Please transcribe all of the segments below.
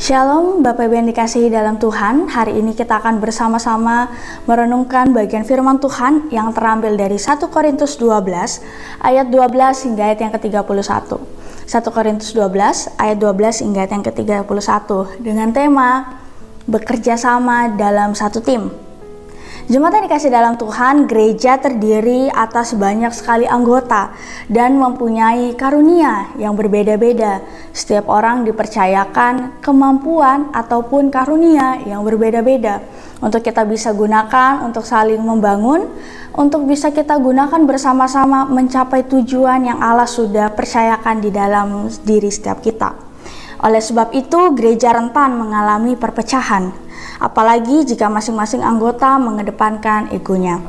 Shalom Bapak Ibu yang dikasihi dalam Tuhan. Hari ini kita akan bersama-sama merenungkan bagian firman Tuhan yang terambil dari 1 Korintus 12 ayat 12 hingga ayat yang ke-31. 1 Korintus 12 ayat 12 hingga ayat yang ke-31 dengan tema bekerja sama dalam satu tim. Jemaat yang dikasih dalam Tuhan, gereja terdiri atas banyak sekali anggota dan mempunyai karunia yang berbeda-beda. Setiap orang dipercayakan kemampuan ataupun karunia yang berbeda-beda untuk kita bisa gunakan untuk saling membangun, untuk bisa kita gunakan bersama-sama mencapai tujuan yang Allah sudah percayakan di dalam diri setiap kita. Oleh sebab itu, gereja rentan mengalami perpecahan, apalagi jika masing-masing anggota mengedepankan egonya.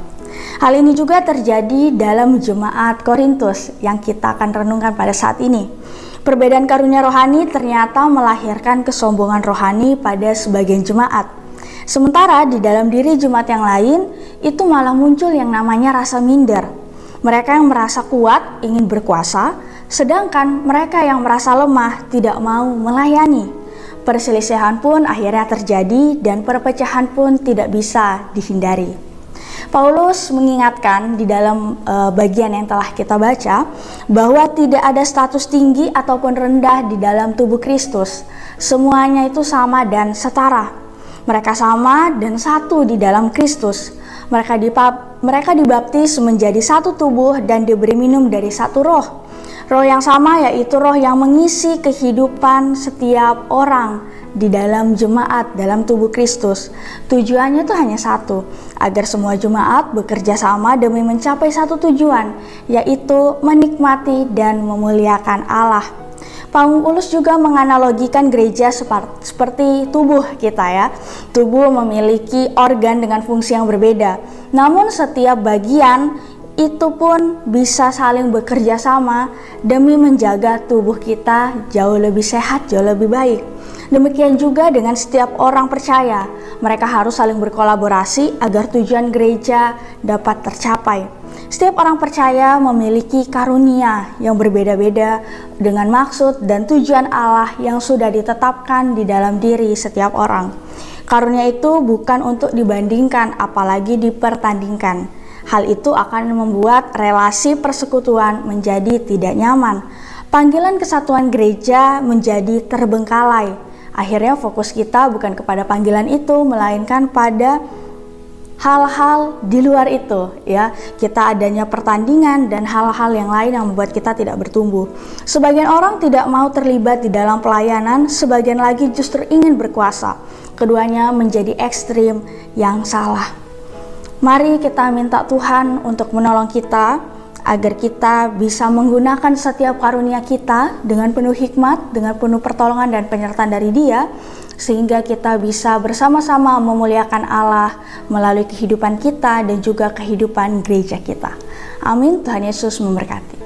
Hal ini juga terjadi dalam jemaat Korintus yang kita akan renungkan pada saat ini. Perbedaan karunia rohani ternyata melahirkan kesombongan rohani pada sebagian jemaat. Sementara di dalam diri jemaat yang lain, itu malah muncul yang namanya rasa minder. Mereka yang merasa kuat ingin berkuasa, sedangkan mereka yang merasa lemah tidak mau melayani. Perselisihan pun akhirnya terjadi dan perpecahan pun tidak bisa dihindari. Paulus mengingatkan di dalam bagian yang telah kita baca bahwa tidak ada status tinggi ataupun rendah di dalam tubuh Kristus. Semuanya itu sama dan setara. Mereka sama dan satu di dalam Kristus. Mereka dibaptis menjadi satu tubuh dan diberi minum dari satu roh. Roh yang sama yaitu roh yang mengisi kehidupan setiap orang di dalam jemaat, dalam tubuh Kristus. Tujuannya itu hanya satu, agar semua jemaat bekerja sama demi mencapai satu tujuan, yaitu menikmati dan memuliakan Allah. Paulus juga menganalogikan gereja seperti tubuh kita ya. Tubuh memiliki organ dengan fungsi yang berbeda. Namun setiap bagian itu pun bisa saling bekerja sama demi menjaga tubuh kita jauh lebih sehat, jauh lebih baik. Demikian juga dengan setiap orang percaya. Mereka harus saling berkolaborasi agar tujuan gereja dapat tercapai. Setiap orang percaya memiliki karunia yang berbeda-beda dengan maksud dan tujuan Allah yang sudah ditetapkan di dalam diri setiap orang. Karunia itu bukan untuk dibandingkan, apalagi dipertandingkan. Hal itu akan membuat relasi persekutuan menjadi tidak nyaman. Panggilan kesatuan gereja menjadi terbengkalai. Akhirnya fokus kita bukan kepada panggilan itu, melainkan pada hal-hal di luar itu ya. Kita adanya pertandingan dan hal-hal yang lain yang membuat kita tidak bertumbuh. Sebagian orang tidak mau terlibat di dalam pelayanan, sebagian lagi justru ingin berkuasa. Keduanya menjadi ekstrim yang salah. Mari kita minta Tuhan untuk menolong kita agar kita bisa menggunakan setiap karunia kita dengan penuh hikmat, dengan penuh pertolongan dan penyertaan dari Dia, sehingga kita bisa bersama-sama memuliakan Allah melalui kehidupan kita dan juga kehidupan gereja kita. Amin. Tuhan Yesus memberkati.